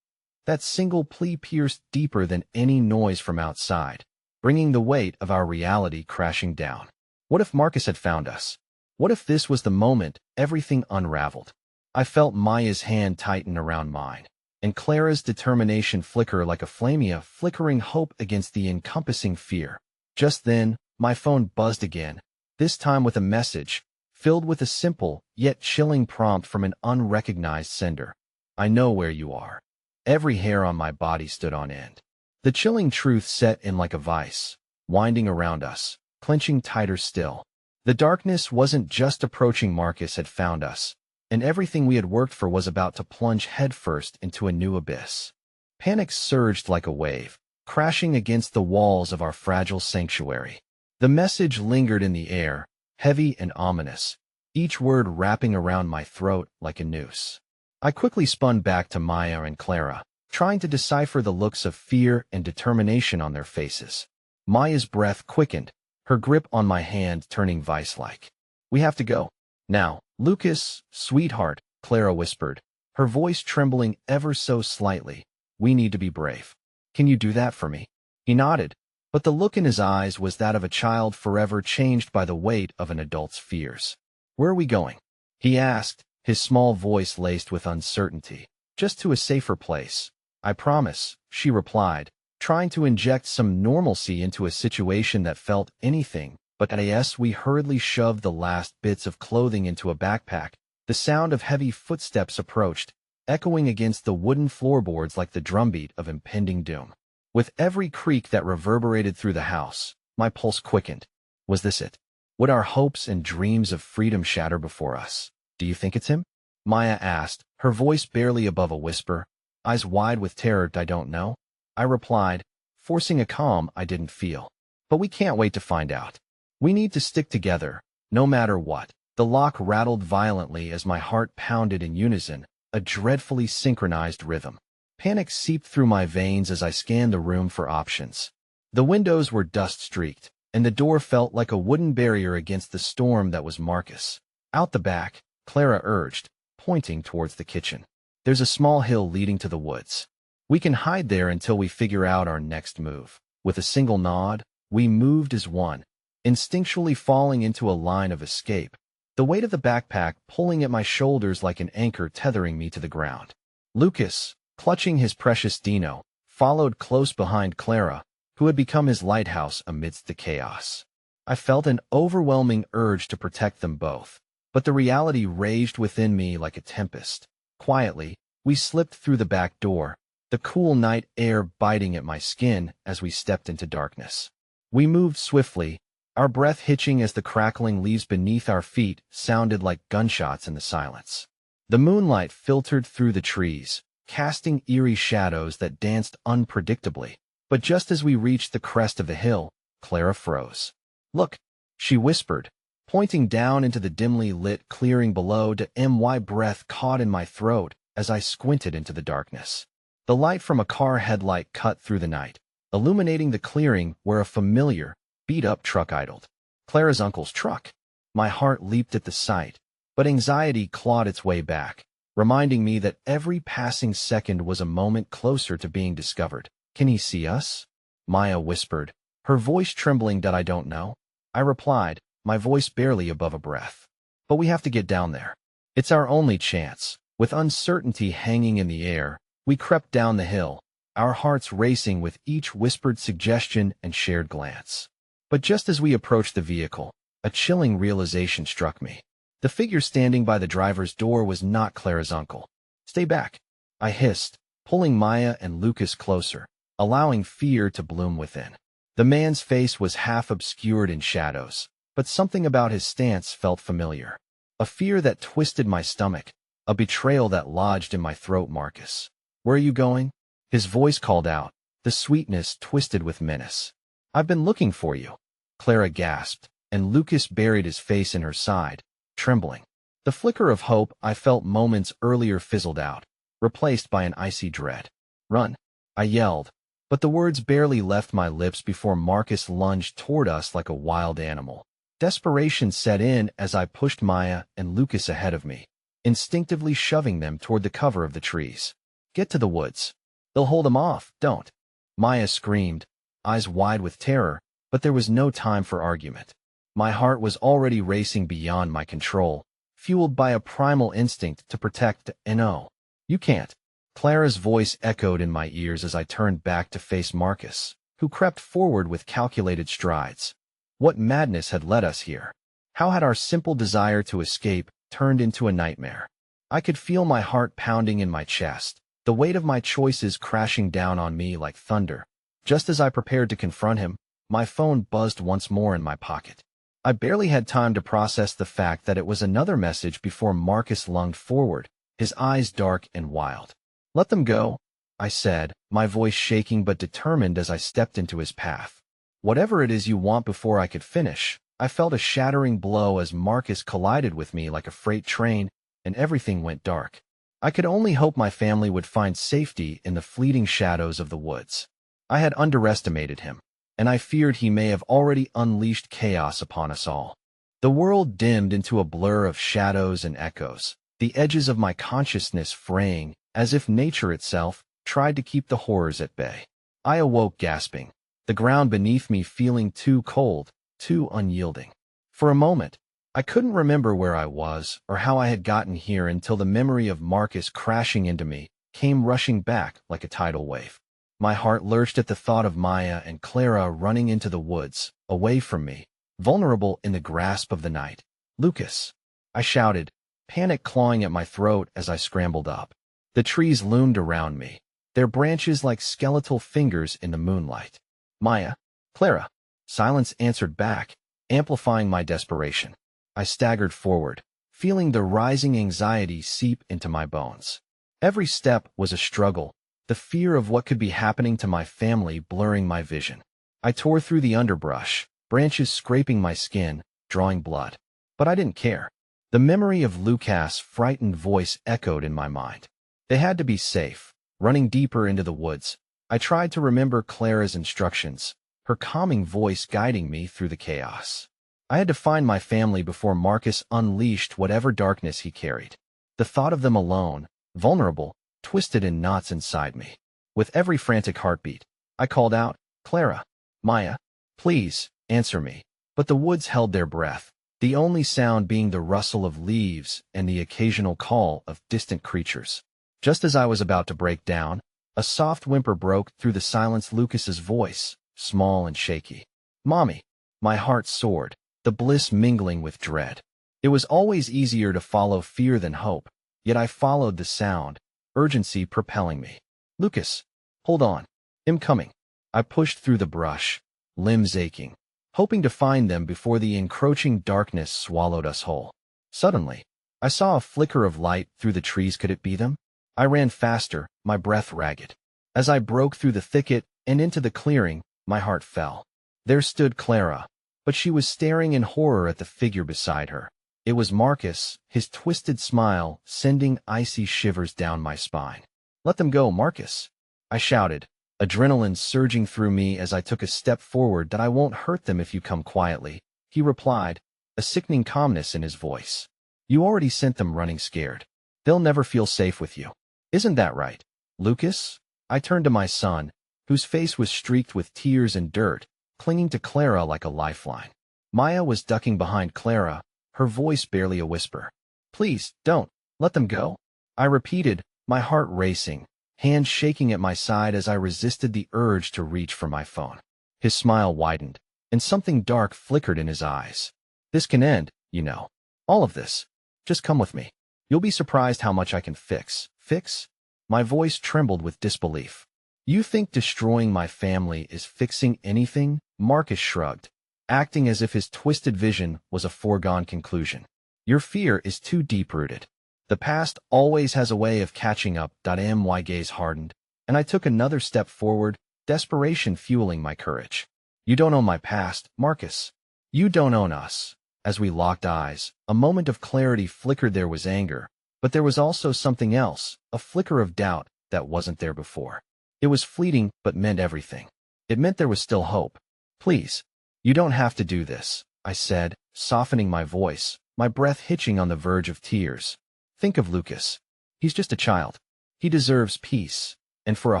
That single plea pierced deeper than any noise from outside, bringing the weight of our reality crashing down. What if Marcus had found us? What if this was the moment everything unraveled? I felt Maya's hand tighten around mine, and Clara's determination flicker like a flamea flickering hope against the encompassing fear. Just then, my phone buzzed again, this time with a message, filled with a simple yet chilling prompt from an unrecognized sender. I know where you are. Every hair on my body stood on end. The chilling truth set in like a vice, winding around us, clenching tighter still. The darkness wasn't just approaching. Marcus had found us, and everything we had worked for was about to plunge headfirst into a new abyss. Panic surged like a wave, crashing against the walls of our fragile sanctuary. The message lingered in the air, heavy and ominous, each word wrapping around my throat like a noose. I quickly spun back to Maya and Clara, trying to decipher the looks of fear and determination on their faces. Maya's breath quickened, her grip on my hand turning vice-like. We have to go. Now, Lucas, sweetheart, Clara whispered, her voice trembling ever so slightly. We need to be brave. Can you do that for me? He nodded, but the look in his eyes was that of a child forever changed by the weight of an adult's fears. Where are we going? He asked, his small voice laced with uncertainty. Just to a safer place. I promise, she replied, trying to inject some normalcy into a situation that felt anything but as we hurriedly shoved the last bits of clothing into a backpack. The sound of heavy footsteps approached, echoing against the wooden floorboards like the drumbeat of impending doom. With every creak that reverberated through the house, my pulse quickened. Was this it? Would our hopes and dreams of freedom shatter before us? Do you think it's him? Maya asked, her voice barely above a whisper, eyes wide with terror. I don't know, I replied, forcing a calm I didn't feel. But we can't wait to find out. We need to stick together, no matter what. The lock rattled violently as my heart pounded in unison, a dreadfully synchronized rhythm. Panic seeped through my veins as I scanned the room for options. The windows were dust-streaked, and the door felt like a wooden barrier against the storm that was Marcus. Out the back, Clara urged, pointing towards the kitchen. There's a small hill leading to the woods. We can hide there until we figure out our next move. With a single nod, we moved as one, instinctually falling into a line of escape, the weight of the backpack pulling at my shoulders like an anchor tethering me to the ground. Lucas, clutching his precious Dino, followed close behind Clara, who had become his lighthouse amidst the chaos. I felt an overwhelming urge to protect them both, but the reality raged within me like a tempest. Quietly, we slipped through the back door, the cool night air biting at my skin as we stepped into darkness. We moved swiftly, our breath hitching as the crackling leaves beneath our feet sounded like gunshots in the silence. The moonlight filtered through the trees, casting eerie shadows that danced unpredictably. But just as we reached the crest of the hill, Clara froze. "Look," she whispered, pointing down into the dimly lit clearing below. My breath caught in my throat as I squinted into the darkness. The light from a car headlight cut through the night, illuminating the clearing where a familiar, beat-up truck idled. Clara's uncle's truck. My heart leaped at the sight, but anxiety clawed its way back, reminding me that every passing second was a moment closer to being discovered. "Can he see us?" Maya whispered, her voice trembling. "That I don't know," I replied, my voice barely above a breath. "But we have to get down there. It's our only chance." With uncertainty hanging in the air, we crept down the hill, our hearts racing with each whispered suggestion and shared glance. But just as we approached the vehicle, a chilling realization struck me. The figure standing by the driver's door was not Clara's uncle. "Stay back," I hissed, pulling Maya and Lucas closer, allowing fear to bloom within. The man's face was half obscured in shadows, but something about his stance felt familiar. A fear that twisted my stomach, a betrayal that lodged in my throat. "Marcus, where are you going?" His voice called out, the sweetness twisted with menace. "I've been looking for you," Clara gasped, and Lucas buried his face in her side, trembling. The flicker of hope I felt moments earlier fizzled out, replaced by an icy dread. "Run," I yelled, but the words barely left my lips before Marcus lunged toward us like a wild animal. Desperation set in as I pushed Maya and Lucas ahead of me, instinctively shoving them toward the cover of the trees. "Get to the woods. They'll hold him off." "Don't," Maya screamed, eyes wide with terror, but there was no time for argument. My heart was already racing beyond my control, fueled by a primal instinct to protect. "No, you can't." Clara's voice echoed in my ears as I turned back to face Marcus, who crept forward with calculated strides. What madness had led us here? How had our simple desire to escape turned into a nightmare? I could feel my heart pounding in my chest, the weight of my choices crashing down on me like thunder. Just as I prepared to confront him, my phone buzzed once more in my pocket. I barely had time to process the fact that it was another message before Marcus lunged forward, his eyes dark and wild. "Let them go," I said, my voice shaking but determined as I stepped into his path. "Whatever it is you want." Before I could finish, I felt a shattering blow as Marcus collided with me like a freight train, and everything went dark. I could only hope my family would find safety in the fleeting shadows of the woods. I had underestimated him, and I feared he may have already unleashed chaos upon us all. The world dimmed into a blur of shadows and echoes, the edges of my consciousness fraying, as if nature itself tried to keep the horrors at bay. I awoke gasping, the ground beneath me feeling too cold, too unyielding. For a moment, I couldn't remember where I was or how I had gotten here until the memory of Marcus crashing into me came rushing back like a tidal wave. My heart lurched at the thought of Maya and Clara running into the woods, away from me, vulnerable in the grasp of the night. "Lucas," I shouted, panic clawing at my throat as I scrambled up. The trees loomed around me, their branches like skeletal fingers in the moonlight. "Maya, Clara." Silence answered back, amplifying my desperation. I staggered forward, feeling the rising anxiety seep into my bones. Every step was a struggle, the fear of what could be happening to my family blurring my vision. I tore through the underbrush, branches scraping my skin, drawing blood. But I didn't care. The memory of Lucas' frightened voice echoed in my mind. They had to be safe, Running deeper into the woods, I tried to remember Clara's instructions, her calming voice guiding me through the chaos. I had to find my family before Marcus unleashed whatever darkness he carried. The thought of them alone, vulnerable, twisted in knots inside me. With every frantic heartbeat, I called out, "Clara, Maya, please, answer me." But the woods held their breath, the only sound being the rustle of leaves and the occasional call of distant creatures. Just as I was about to break down, a soft whimper broke through the silence. Lucas's voice, small and shaky. "Mommy." My heart soared, the bliss mingling with dread. It was always easier to follow fear than hope, yet I followed the sound, urgency propelling me. "Lucas, hold on. I'm coming." I pushed through the brush, limbs aching, hoping to find them before the encroaching darkness swallowed us whole. Suddenly, I saw a flicker of light through the trees. Could it be them? I ran faster, my breath ragged. As I broke through the thicket and into the clearing, my heart fell. There stood Clara, but she was staring in horror at the figure beside her. It was Marcus, his twisted smile sending icy shivers down my spine. "Let them go, Marcus," I shouted, adrenaline surging through me as I took a step forward. "That I won't hurt them if you come quietly," he replied, a sickening calmness in his voice. "You already sent them running scared. They'll never feel safe with you. Isn't that right, Lucas?" I turned to my son, whose face was streaked with tears and dirt, clinging to Clara like a lifeline. Maya was ducking behind Clara, her voice barely a whisper. "Please, don't, let them go," I repeated, my heart racing, hands shaking at my side as I resisted the urge to reach for my phone. His smile widened, and something dark flickered in his eyes. "This can end, you know. All of this. Just come with me. You'll be surprised how much I can fix." "Fix?" My voice trembled with disbelief. "You think destroying my family is fixing anything?" Marcus shrugged, acting as if his twisted vision was a foregone conclusion. "Your fear is too deep-rooted. The past always has a way of catching up." My gaze hardened, and I took another step forward, desperation fueling my courage. "You don't own my past, Marcus. You don't own us." As we locked eyes, a moment of clarity flickered. There was anger, but there was also something else, a flicker of doubt that wasn't there before. It was fleeting, but meant everything. It meant there was still hope. "Please, you don't have to do this," I said, softening my voice, my breath hitching on the verge of tears. "Think of Lucas. He's just a child. He deserves peace." And for a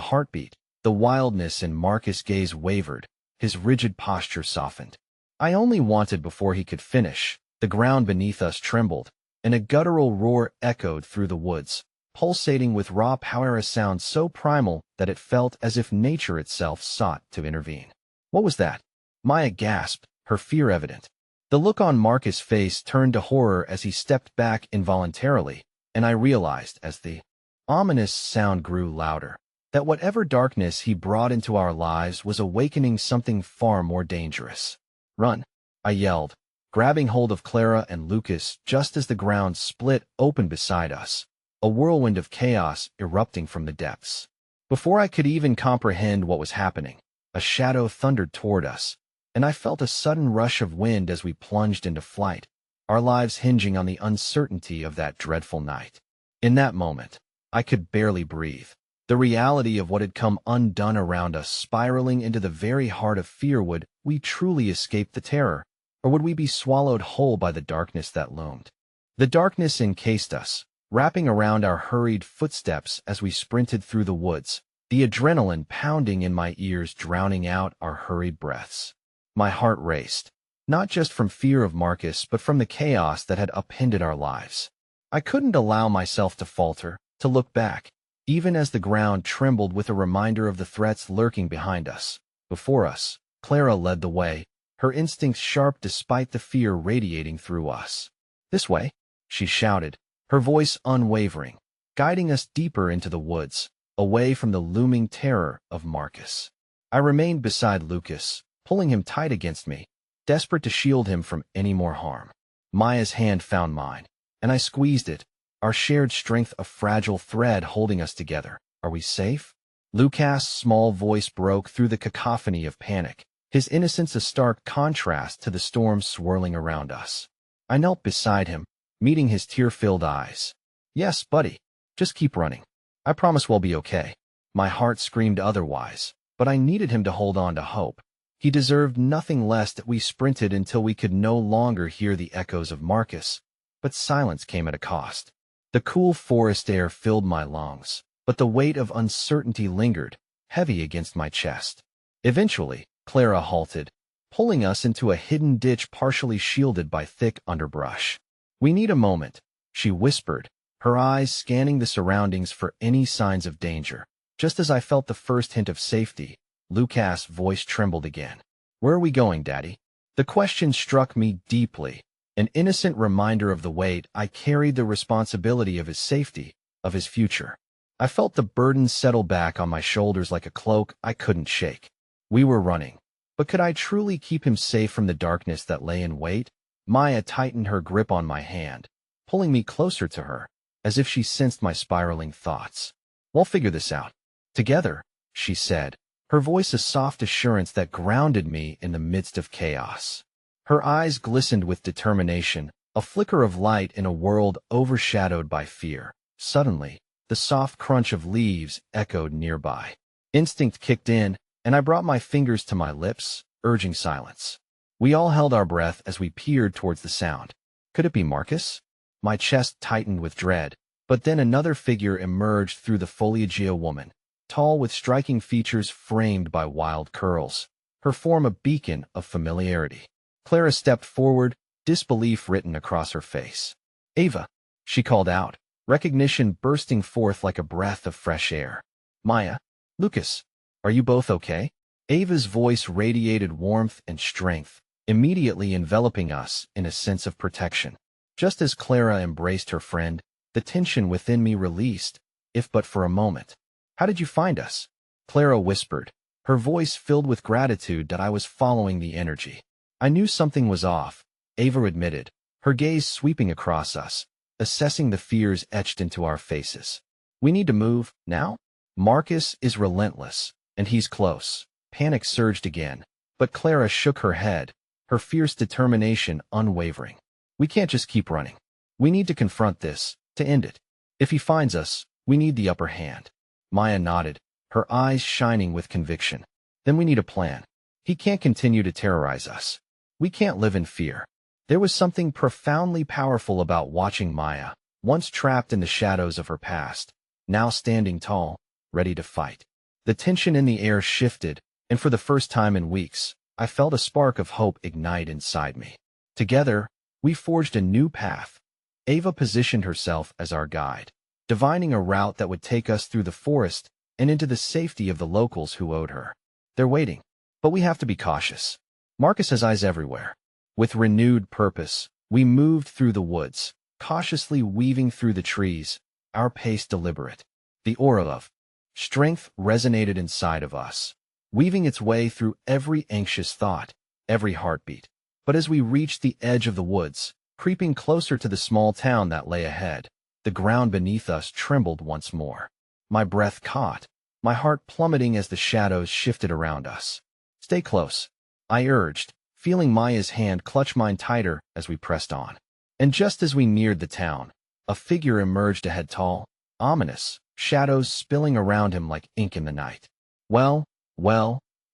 heartbeat, the wildness in Marcus' gaze wavered, his rigid posture softened. I only wanted. Before he could finish, the ground beneath us trembled, and a guttural roar echoed through the woods, pulsating with raw power, a sound so primal that it felt as if nature itself sought to intervene. "What was that?" Maya gasped, her fear evident. The look on Marcus' face turned to horror as he stepped back involuntarily, and I realized, as the ominous sound grew louder, that whatever darkness he brought into our lives was awakening something far more dangerous. "Run!" I yelled, grabbing hold of Clara and Lucas just as the ground split open beside us, a whirlwind of chaos erupting from the depths. Before I could even comprehend what was happening, a shadow thundered toward us, and I felt a sudden rush of wind as we plunged into flight, our lives hinging on the uncertainty of that dreadful night. In that moment, I could barely breathe. The reality of what had come undone around us spiraling into the very heart of fear. Would we truly escape the terror, or would we be swallowed whole by the darkness that loomed? The darkness encased us, wrapping around our hurried footsteps as we sprinted through the woods, the adrenaline pounding in my ears, drowning out our hurried breaths. My heart raced, not just from fear of Marcus, but from the chaos that had upended our lives. I couldn't allow myself to falter, to look back, even as the ground trembled with a reminder of the threats lurking behind us. Before us, Clara led the way, her instincts sharp despite the fear radiating through us. "This way," she shouted, her voice unwavering, guiding us deeper into the woods, away from the looming terror of Marcus. I remained beside Lucas, pulling him tight against me, desperate to shield him from any more harm. Maya's hand found mine, and I squeezed it, our shared strength a fragile thread holding us together. "Are we safe?" Lucas' small voice broke through the cacophony of panic, his innocence a stark contrast to the storm swirling around us. I knelt beside him, meeting his tear-filled eyes. "Yes, buddy. Just keep running. I promise we'll be okay." My heart screamed otherwise, but I needed him to hold on to hope. He deserved nothing less that we sprinted until we could no longer hear the echoes of Marcus. But silence came at a cost. The cool forest air filled my lungs, but the weight of uncertainty lingered, heavy against my chest. Eventually, Clara halted, pulling us into a hidden ditch partially shielded by thick underbrush. "We need a moment," she whispered, her eyes scanning the surroundings for any signs of danger. Just as I felt the first hint of safety, Lucas' voice trembled again. "Where are we going, Daddy?" The question struck me deeply, an innocent reminder of the weight I carried, the responsibility of his safety, of his future. I felt the burden settle back on my shoulders like a cloak I couldn't shake. We were running, but could I truly keep him safe from the darkness that lay in wait? Maya tightened her grip on my hand, pulling me closer to her, as if she sensed my spiraling thoughts. "We'll figure this out together," she said, her voice a soft assurance that grounded me in the midst of chaos. Her eyes glistened with determination, a flicker of light in a world overshadowed by fear. Suddenly, the soft crunch of leaves echoed nearby. Instinct kicked in, and I brought my fingers to my lips, urging silence. We all held our breath as we peered towards the sound. Could it be Marcus? My chest tightened with dread, but then another figure emerged through the foliage, a woman, tall with striking features framed by wild curls, her form a beacon of familiarity. Clara stepped forward, disbelief written across her face. "Ava," she called out, recognition bursting forth like a breath of fresh air. "Maya, Lucas, are you both okay?" Ava's voice radiated warmth and strength, immediately enveloping us in a sense of protection. Just as Clara embraced her friend, the tension within me released, if but for a moment. "How did you find us?" Clara whispered, her voice filled with gratitude that I was following the energy. "I knew something was off," Ava admitted, her gaze sweeping across us, assessing the fears etched into our faces. "We need to move, now? Marcus is relentless, and he's close." Panic surged again, but Clara shook her head, her fierce determination unwavering. "We can't just keep running. We need to confront this, to end it. If he finds us, we need the upper hand." Maya nodded, her eyes shining with conviction. "Then we need a plan. He can't continue to terrorize us. We can't live in fear." There was something profoundly powerful about watching Maya, once trapped in the shadows of her past, now standing tall, ready to fight. The tension in the air shifted, and for the first time in weeks, I felt a spark of hope ignite inside me. Together, we forged a new path. Ava positioned herself as our guide, divining a route that would take us through the forest and into the safety of the locals who owed her. "They're waiting, but we have to be cautious. Marcus has eyes everywhere." With renewed purpose, we moved through the woods, cautiously weaving through the trees, our pace deliberate. The aura of strength resonated inside of us, weaving its way through every anxious thought, every heartbeat. But as we reached the edge of the woods, creeping closer to the small town that lay ahead, the ground beneath us trembled once more. My breath caught, my heart plummeting as the shadows shifted around us. "Stay close," I urged, feeling Maya's hand clutch mine tighter as we pressed on. And just as we neared the town, a figure emerged ahead, tall, ominous, shadows spilling around him like ink in the night. Well,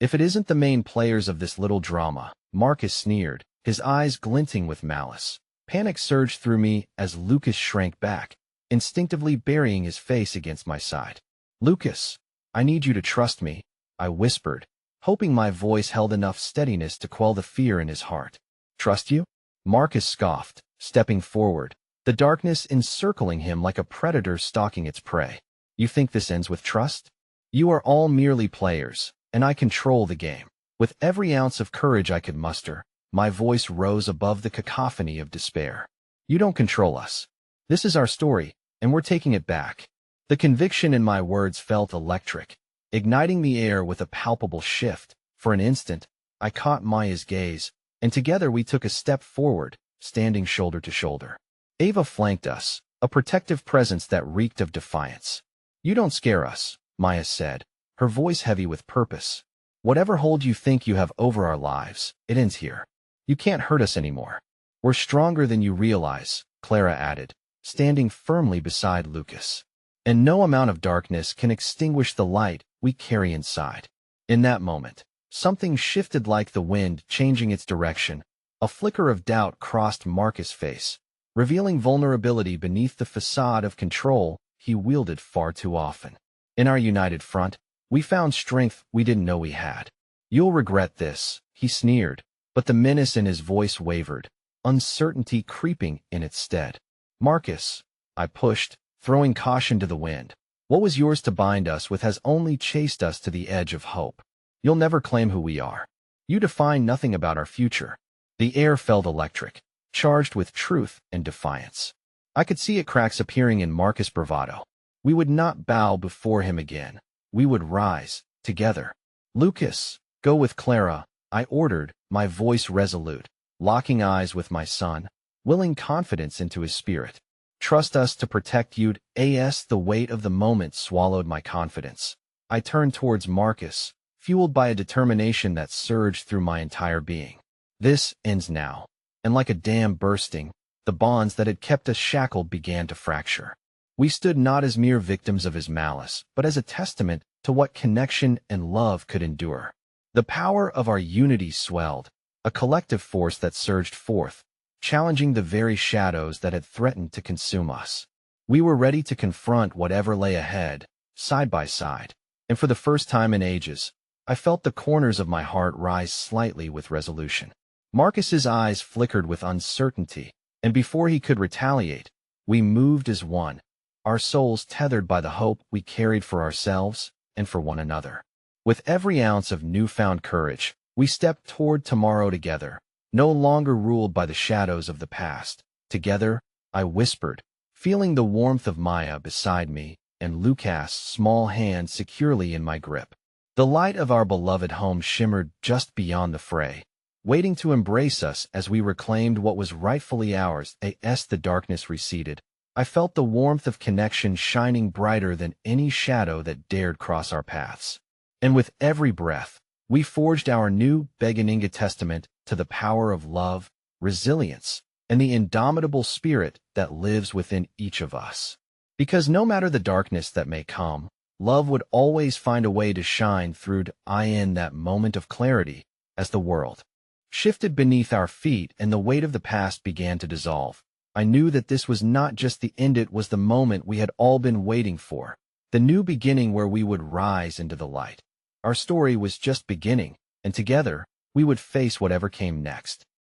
if it isn't the main players of this little drama," Marcus sneered, his eyes glinting with malice. Panic surged through me as Lucas shrank back, instinctively burying his face against my side. "Lucas, I need you to trust me," I whispered, hoping my voice held enough steadiness to quell the fear in his heart. "Trust you?" Marcus scoffed, stepping forward, the darkness encircling him like a predator stalking its prey. "You think this ends with trust? You are all merely players, and I control the game." With every ounce of courage I could muster, my voice rose above the cacophony of despair. "You don't control us. This is our story, and we're taking it back." The conviction in my words felt electric, igniting the air with a palpable shift. For an instant, I caught Maya's gaze, and together we took a step forward, standing shoulder to shoulder. Ava flanked us, a protective presence that reeked of defiance. "You don't scare us," Maya said, her voice heavy with purpose. "Whatever hold you think you have over our lives, it ends here. You can't hurt us anymore. We're stronger than you realize," Clara added, standing firmly beside Lucas. and no amount of darkness can extinguish the light we carry inside. In that moment, something shifted like the wind, changing its direction. A flicker of doubt crossed Marcus' face, revealing vulnerability beneath the facade of control he wielded far too often. In our united front, we found strength we didn't know we had. "You'll regret this," he sneered, but the menace in his voice wavered, uncertainty creeping in its stead. "Marcus," I pushed, throwing caution to the wind. "What was yours to bind us with has only chased us to the edge of hope. You'll never claim who we are. You define nothing about our future." The air felt electric, charged with truth and defiance. I could see it cracks appearing in Marcus' bravado. We would not bow before him again. We would rise, together. "Lucas, go with Clara," I ordered, my voice resolute, locking eyes with my son, willing confidence into his spirit. "Trust us to protect you." The weight of the moment swallowed my confidence. I turned towards Marcus, fueled by a determination that surged through my entire being. "This ends now." And like a dam bursting, the bonds that had kept us shackled began to fracture. We stood not as mere victims of his malice, but as a testament to what connection and love could endure. The power of our unity swelled, a collective force that surged forth, challenging the very shadows that had threatened to consume us. We were ready to confront whatever lay ahead, side by side, and for the first time in ages, I felt the corners of my heart rise slightly with resolution. Marcus's eyes flickered with uncertainty, and before he could retaliate, we moved as one, our souls tethered by the hope we carried for ourselves and for one another. With every ounce of newfound courage, we stepped toward tomorrow together, no longer ruled by the shadows of the past. "Together," I whispered, feeling the warmth of Maya beside me and Lucas' small hand securely in my grip. The light of our beloved home shimmered just beyond the fray, waiting to embrace us as we reclaimed what was rightfully ours. As the darkness receded, I felt the warmth of connection shining brighter than any shadow that dared cross our paths. And with every breath, we forged our new Beginning testament to the power of love, resilience, and the indomitable spirit that lives within each of us. Because no matter the darkness that may come, love would always find a way to shine through. In that moment of clarity, as the world shifted beneath our feet and the weight of the past began to dissolve, I knew that this was not just the end, it was the moment we had all been waiting for, the new beginning where we would rise into the light. Our story was just beginning, and together, we would face whatever came next.